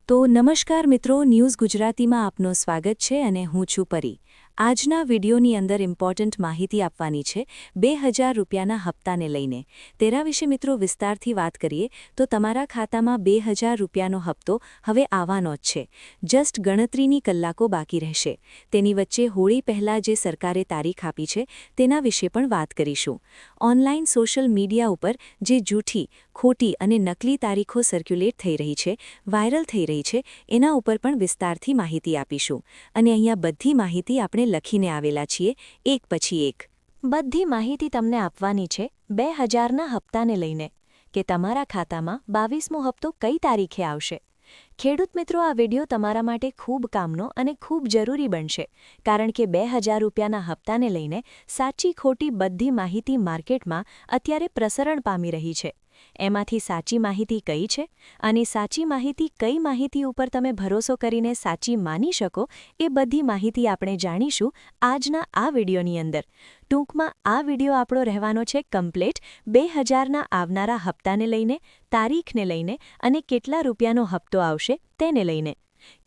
તો નમસ્કાર મિત્રો, ન્યૂઝ ગુજરાતીમાં આપનું સ્વાગત છે અને હું છું પરી। આજના વિડીયોની અંદર ઇમ્પોર્ટન્ટ માહિતી આપવાની છે 2000 રૂપિયાના હપ્તાને લઈને। તેના વિશે મિત્રો વિસ્તારથી વાત કરીએ તો તમારા ખાતામાં 2000 રૂપિયાનો હપ્તો હવે આવવાનો જ છે। જસ્ટ ગણતરીની કલાકો બાકી રહેશે। તેની વચ્ચે હોળી પહેલા જે સરકારે તારીખ આપી છે તેના વિશે પણ વાત કરીશું। ઓનલાઈન સોશિયલ મીડિયા ઉપર જે જૂઠી, ખોટી અને નકલી તારીખો સર્ક્યુલેટ થઈ રહી છે, વાયરલ થઈ રહી છે, એના ઉપર પણ વિસ્તારથી માહિતી આપીશું અને અહીંયા બધી માહિતી આપણે લખીને આવેલા છીએ એક પછી એક। બધી માહિતી તમને આપવાની છે 2000ના હપ્તાને લઈને કે તમારા ખાતામાં 22મો હપ્તો કઈ તારીખે આવશે। ખેડૂત મિત્રો, આ વિડિયો તમારા માટે ખૂબ કામનો અને ખૂબ જરૂરી બનશે કારણ કે 2000 રૂપિયાના હપ્તાને લઈને સાચી ખોટી બધી માહિતી માર્કેટમાં અત્યારે પ્રસરણ પામી રહી છે। એમાંથી સાચી માહિતી કઈ છે અને સાચી માહિતી કઈ માહિતી ઉપર તમે ભરોસો કરીને સાચી માની શકો એ બધી માહિતી આપણે જાણીશું આજના આ વિડીયોની અંદર। ટૂંકમાં આ વિડીયો આપણો રહેવાનો છે કમ્પ્લીટ 2000ના આવનારા હપ્તાને લઈને, તારીખને લઈને અને કેટલા રૂપિયાનો હપ્તો આવશે તેને લઈને,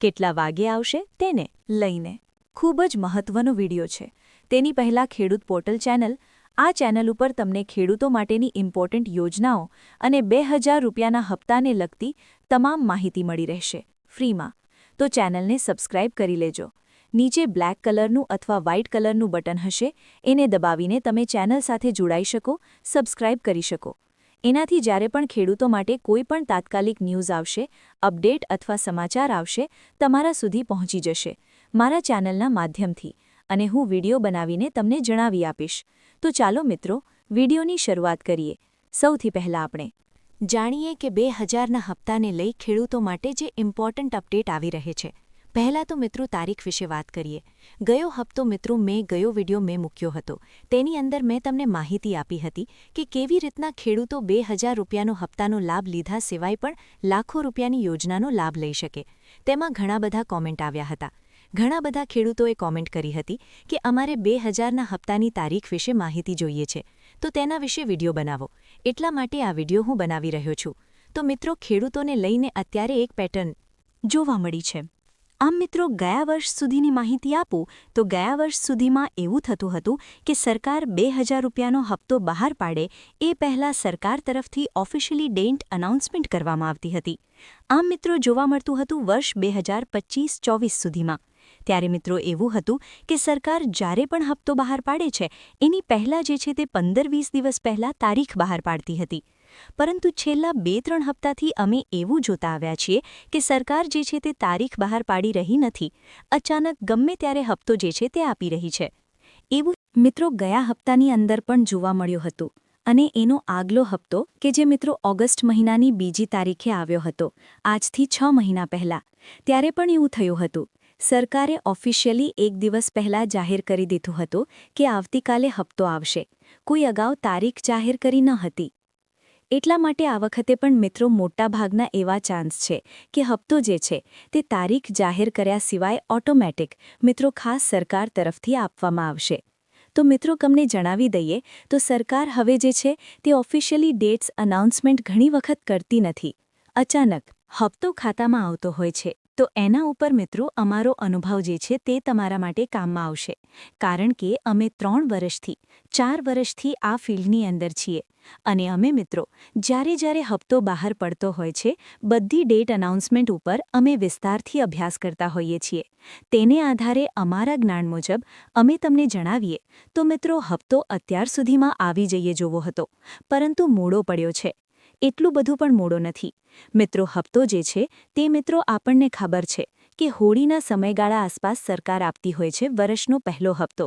કેટલા વાગે આવશે તેને લઈને। ખૂબ જ મહત્વનો વિડીયો છે। તેની પહેલાં ખેડૂત પોર્ટલ ચેનલ, આ ચેનલ ઉપર તમને ખેડૂતો માટેની ઇમ્પોર્ટન્ટ યોજનાઓ અને 2000 રૂપિયાના હપ્તાને લગતી તમામ માહિતી મળી રહેશે ફ્રીમાં। તો ચેનલને સબસ્ક્રાઇબ કરી લેજો। નીચે બ્લેક કલરનું અથવા વ્હાઇટ કલરનું બટન હશે, એને દબાવીને તમે ચેનલ સાથે જોડાઈ શકો, સબસ્ક્રાઇબ કરી શકો। એનાથી જ્યારે પણ ખેડૂતો માટે કોઈ પણ તાત્કાલિક ન્યૂઝ આવશે, અપડેટ અથવા સમાચાર આવશે, તમારા સુધી પહોંચી જશે મારા ચેનલના માધ્યમથી અને હું વિડીયો બનાવીને તમને જણાવી આપીશ। તો ચાલો મિત્રો, વિડીયોની શરૂઆત કરીએ। સૌથી પહેલાં આપણે જાણીએ કે 2000ના હપ્તાને લઈ ખેડૂતો માટે જે ઇમ્પોર્ટન્ટ અપડેટ આવી રહે છે। પહેલાં તો મિત્રો તારીખ વિશે વાત કરીએ। ગયો હપ્તો મિત્રો ગયો વિડીયો મેં મૂક્યો હતો, તેની અંદર મેં તમને માહિતી આપી હતી કે કેવી રીતના ખેડૂતો 2000 રૂપિયાનો હપ્તાનો લાભ લીધા સિવાય પણ લાખો રૂપિયાની યોજનાનો લાભ લઈ શકે। તેમાં ઘણા બધા કોમેન્ટ આવ્યા હતા। ઘણા બધા ખેડૂતોએ કોમેન્ટ કરી હતી કે અમારે 2000ના હપ્તાની તારીખ વિશે માહિતી જોઈએ છે, તો તેના વિશે વિડીયો બનાવો। એટલા માટે આ વિડીયો હું બનાવી રહ્યો છું। તો મિત્રો, ખેડૂતોને લઈને અત્યારે એક પેટર્ન જોવા મળી છે। આમ મિત્રો, ગયા વર્ષ સુધીની માહિતી આપું તો ગયા વર્ષ સુધીમાં એવું થતું હતું કે સરકાર 2000 રૂપિયાનો હપ્તો બહાર પાડે એ પહેલાં સરકાર તરફથી ઓફિશિયલી ડેટ અનાઉન્સમેન્ટ કરવામાં આવતી હતી। આમ મિત્રો, જોવા મળતું હતું વર્ષ 2025-24 સુધીમાં। ત્યારે મિત્રો એવું હતું કે સરકાર જ્યારે પણ હપ્તો બહાર પાડે છે એની પહેલાં જે છે તે 15-20 દિવસ પહેલાં તારીખ બહાર પાડતી હતી। પરંતુ છેલ્લા 2-3 હપ્તાથી અમે એવું જોતા આવ્યા છીએ કે સરકાર જે છે તે તારીખ બહાર પાડી રહી નથી, અચાનક ગમે ત્યારે હપ્તો જે છે તે આપી રહી છે। એવું મિત્રો ગયા હપ્તાની અંદર પણ જોવા મળ્યું હતું અને એનો આગલો હપ્તો કે જે મિત્રો ઓગસ્ટ મહિનાની 2જી તારીખે આવ્યો હતો, આજથી 6 મહિના પહેલાં, ત્યારે પણ એવું થયું હતું। સરકારે ઓફિશિયલી એક દિવસ પહેલાં જાહેર કરી દીધું હતું કે આવતીકાલે હપ્તો આવશે, કોઈ અગાઉ તારીખ જાહેર કરી ન હતી। એટલા માટે આ વખતે પણ મિત્રો મોટાભાગના એવા ચાન્સ છે કે હપ્તો જે છે તે તારીખ જાહેર કર્યા સિવાય ઓટોમેટિક મિત્રો ખાસ સરકાર તરફથી આપવામાં આવશે। તો મિત્રો તમને જણાવી દઈએ તો સરકાર હવે જે છે તે ઓફિશિયલી ડેટ્સ અનાઉન્સમેન્ટ ઘણી વખત કરતી નથી, અચાનક હપ્તો ખાતામાં આવતો હોય છે। તો એના ઉપર મિત્રો અમારો અનુભવ જે છે તે તમારા માટે કામમાં આવશે કારણ કે અમે 3 વર્ષથી 4 વર્ષથી આ ફિલ્ડની અંદર છીએ અને અમે મિત્રો જ્યારે હપ્તો બહાર પડતો હોય છે બધી ડેટ અનાઉન્સમેન્ટ ઉપર અમે વિસ્તારથી અભ્યાસ કરતા હોઈએ છીએ। તેને આધારે અમારા જ્ઞાન મુજબ અમે તમને જણાવીએ તો મિત્રો હપ્તો અત્યાર સુધીમાં આવી જઈએ જોવો હતો, પરંતુ મોડો પડ્યો છે। એટલું બધું પણ મોડો નથી મિત્રો। હપ્તો જે છે તે મિત્રો આપણને ખબર છે કે હોળીના સમયગાળા આસપાસ સરકાર આપતી હોય છે વર્ષનો પહેલો હપ્તો।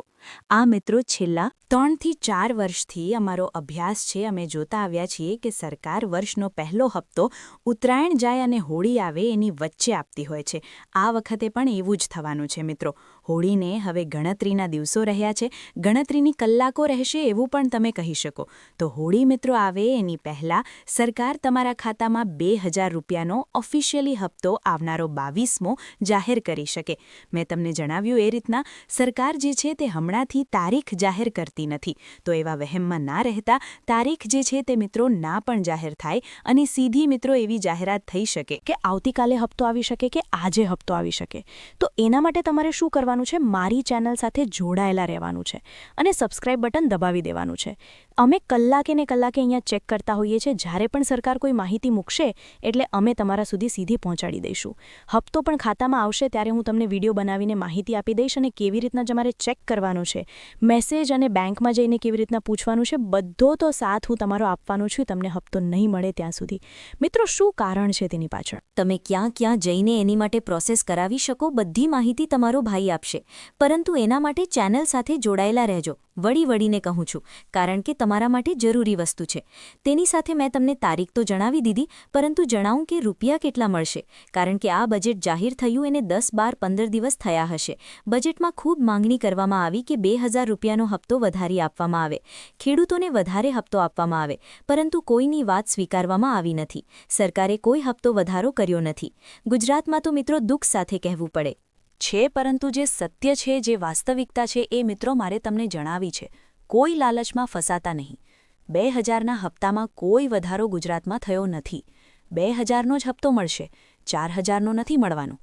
આ મિત્રો છેલ્લા 3થી 4 વર્ષથી અમારો અભ્યાસ છે, અમે જોતા આવ્યા છીએ કે સરકાર વર્ષનો પહેલો હપ્તો ઉત્તરાયણ જાય અને હોળી આવે એની વચ્ચે આપતી હોય છે। આ વખતે પણ એવું જ થવાનું છે મિત્રો। હોળીને હવે ગણતરીના દિવસો રહ્યા છે, ગણતરીની કલાકો રહેશે એવું પણ તમે કહી શકો. તો હોળી મિત્રો આવે એની પહેલાં સરકાર તમારા ખાતામાં 2000 રૂપિયાનો ઓફિશિયલી હપ્તો આવનારો 22મો જાહેર કરી શકે. મેં તમને જણાવ્યું એ રીતના સરકાર જે છે તે હમણાંથી તારીખ જાહેર કરતી નથી. તો એવા વહેમમાં ના રહેતા તારીખ જે છે તે મિત્રો ના પણ જાહેર થાય અને સીધી મિત્રો એવી જાહેરાત થઈ શકે કે આવતીકાલે હપ્તો આવી શકે કે આજે હપ્તો આવી શકે. તો એના માટે તમારે શું કરવાનું છે? મારી ચેનલ સાથે જોડાયેલા રહેવાનું છે અને સબસ્ક્રાઇબ બટન દબાવી દેવાનું છે. અમે કલાકે ને કલાકે અહીંયા ચેક કરતા હોઈએ છીએ. જ્યારે પણ સરકાર કોઈ માહિતી મૂકશે એટલે અમે તમારા સુધી સીધી પહોંચાડી દઈશું. હપ્તો પણ ખાતામાં આવશે ત્યારે હું તમને વિડીયો બનાવીને માહિતી આપી દઈશ અને કેવી રીતના તમારે ચેક કરવાનું છે, મેસેજ અને બેંકમાં જઈને કેવી રીતના પૂછવાનું છે, બધો તો સાથ હું તમારો આપવાનો છું તમને હપ્તો નહીં મળે ત્યાં સુધી. મિત્રો શું કારણ છે તેની પાછળ? તમે ક્યાં ક્યાં જઈને એની માટે પ્રોસેસ કરાવી શકો બધી માહિતી તમારો ભાઈ આપશે, પરંતુ એના માટે ચેનલ સાથે જોડાયેલા રહેજો. વળીને કહું છું કારણ કે તમારા માટે જરૂરી વસ્તુ છે. તેની સાથે મેં તમને તારીખ તો જણાવી દીધી, પરંતુ જણાવું કે રૂપિયા કેટલા મળશે, કારણ કે આ બજેટ જાહેર થયું એને 10, 12, 15 દિવસ થયા હશે. બજેટમાં ખૂબ માંગણી કરવામાં આવી કે 2000 રૂપિયાનો હપ્તો વધારી આપવામાં આવે, ખેડૂતોને વધારે હપ્તો આપવામાં આવે, પરંતુ કોઈની વાત સ્વીકારવામાં આવી નથી. સરકારે કોઈ હપ્તો વધારો કર્યો નથી. ગુજરાતમાં તો મિત્રો દુઃખ સાથે કહેવું પડે છે, પરંતુ જે સત્ય છે, જે વાસ્તવિકતા છે એ મિત્રો મારે તમને જણાવી છે. કોઈ લાલચમાં ફસાતા નહીં. 2000ના હપ્તામાં કોઈ વધારો ગુજરાતમાં થયો નથી. 2000નો જ હપ્તો મળશે, 4000નો નથી મળવાનો.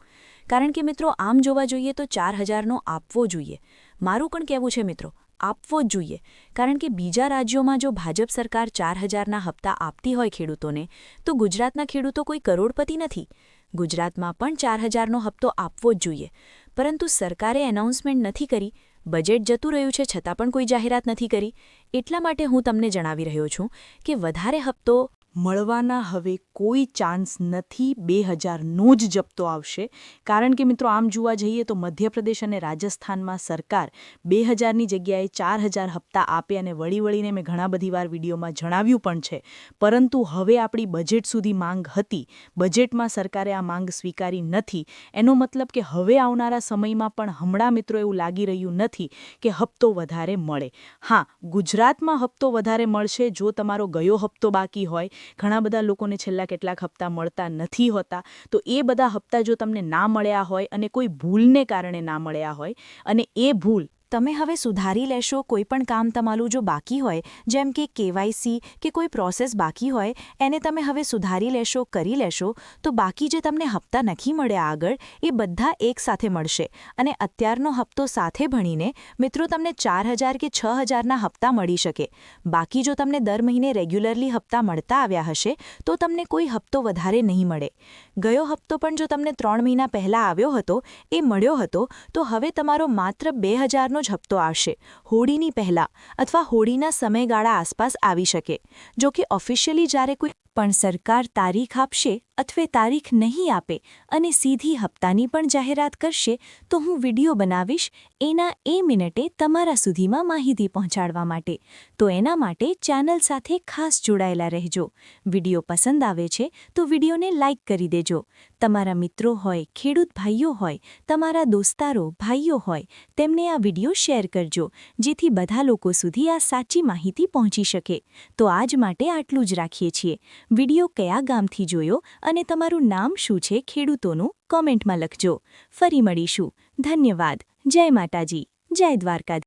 કારણ કે મિત્રો આમ જોવા જોઈએ તો 4000નો આપવો જોઈએ. મારું પણ કહેવું છે મિત્રો, આપવો જ જોઈએ. કારણ કે બીજા રાજ્યોમાં જો ભાજપ સરકાર 4000ના હપ્તા આપતી હોય ખેડૂતોને, તો ગુજરાતના ખેડૂતો કોઈ કરોડપતિ નથી. ગુજરાતમાં પણ 4000નો હપ્તો આપવો જ જોઈએ. પરંતુ સરકારે એનાઉન્સમેન્ટ નથી કરી, બજેટ જતું રહ્યું છે છતાં પણ કોઈ જાહેરાત નથી કરી. એટલા માટે હું તમને જણાવી રહ્યો છું કે વધારે હપ્તો મળવાના હવે કોઈ ચાન્સ નથી. 2000નો જ હપ્તો આવશે. કારણ કે મિત્રો આમ જોવા જઈએ તો મધ્યપ્રદેશ અને રાજસ્થાનમાં સરકાર 2000ની જગ્યાએ 4000 હપ્તા આપે અને વળીને મેં ઘણા બધી વાર વિડીયોમાં જણાવ્યું પણ છે. પરંતુ હવે આપણી બજેટ સુધી માંગ હતી, બજેટમાં સરકારે આ માંગ સ્વીકારી નથી. એનો મતલબ કે હવે આવનારા સમયમાં પણ હમણાં મિત્રો એવું લાગી રહ્યું નથી કે હપ્તો વધારે મળે. હા, ગુજરાતમાં હપ્તો વધારે મળશે જો તમારો ગયો હપ્તો બાકી હોય. ઘણા બધા લોકોને છેલ્લા કેટલાક હપ્તા મળતા નથી હોતા. તો એ બધા હપ્તા જો તમને ના મળ્યા હોય અને કોઈ ભૂલને કારણે ના મળ્યા હોય અને એ ભૂલ તમે હવે સુધારી લેશો, કોઈ પણ કામ તમારું જો બાકી હોય, જેમ કે KYC કે કોઈ પ્રોસેસ બાકી હોય, એને તમે હવે સુધારી લેશો, કરી લેશો, તો બાકી જે તમને હપ્તા નથી મળ્યા આગળ એ બધા એકસાથે મળશે. અને અત્યારનો હપ્તો સાથે ભણીને મિત્રો તમને 4000 કે 6000ના હપ્તા મળી શકે. બાકી જો તમને દર મહિને રેગ્યુલરલી હપ્તા મળતા આવ્યા હશે તો તમને કોઈ હપ્તો વધારે નહીં મળે. ગયો હપ્તો પણ જો તમને 3 મહિના પહેલાં આવ્યો હતો, એ મળ્યો હતો, તો હવે તમારો માત્ર 2000નો જ હપ્તો આવશે. હોળીની પહેલાં અથવા હોળીના સમયગાળા આસપાસ આવી શકે. જો કે ઓફિશિયલી જ્યારે કોઈ પણ સરકાર તારીખ આપશે અથવા તારીખ નહીં આપે અને સીધી હપ્તાની પણ જાહેરાત કરશે તો હું વિડીયો બનાવીશ એના એ મિનિટે તમારા સુધીમાં માહિતી પહોંચાડવા માટે. તો એના માટે ચેનલ સાથે ખાસ જોડાયેલા રહેજો. વિડીયો પસંદ આવે છે તો વિડીયોને લાઇક કરી દેજો. તમારા મિત્રો હોય, ખેડૂત ભાઈઓ હોય, તમારા દોસ્તારો, ભાઈઓ હોય, તેમને આ વિડીયો શેર કરજો, જેથી બધા લોકો સુધી આ સાચી માહિતી પહોંચી શકે. તો આજ માટે આટલું જ રાખીએ છીએ. વિડીયો કયા ગામથી જોયો અને તમારું નામ શું છે ખેડૂતોનું કોમેન્ટમાં લખજો. ફરી મળીશું. ધન્યવાદ. જય માતાજી. જય દ્વારકાધીશ.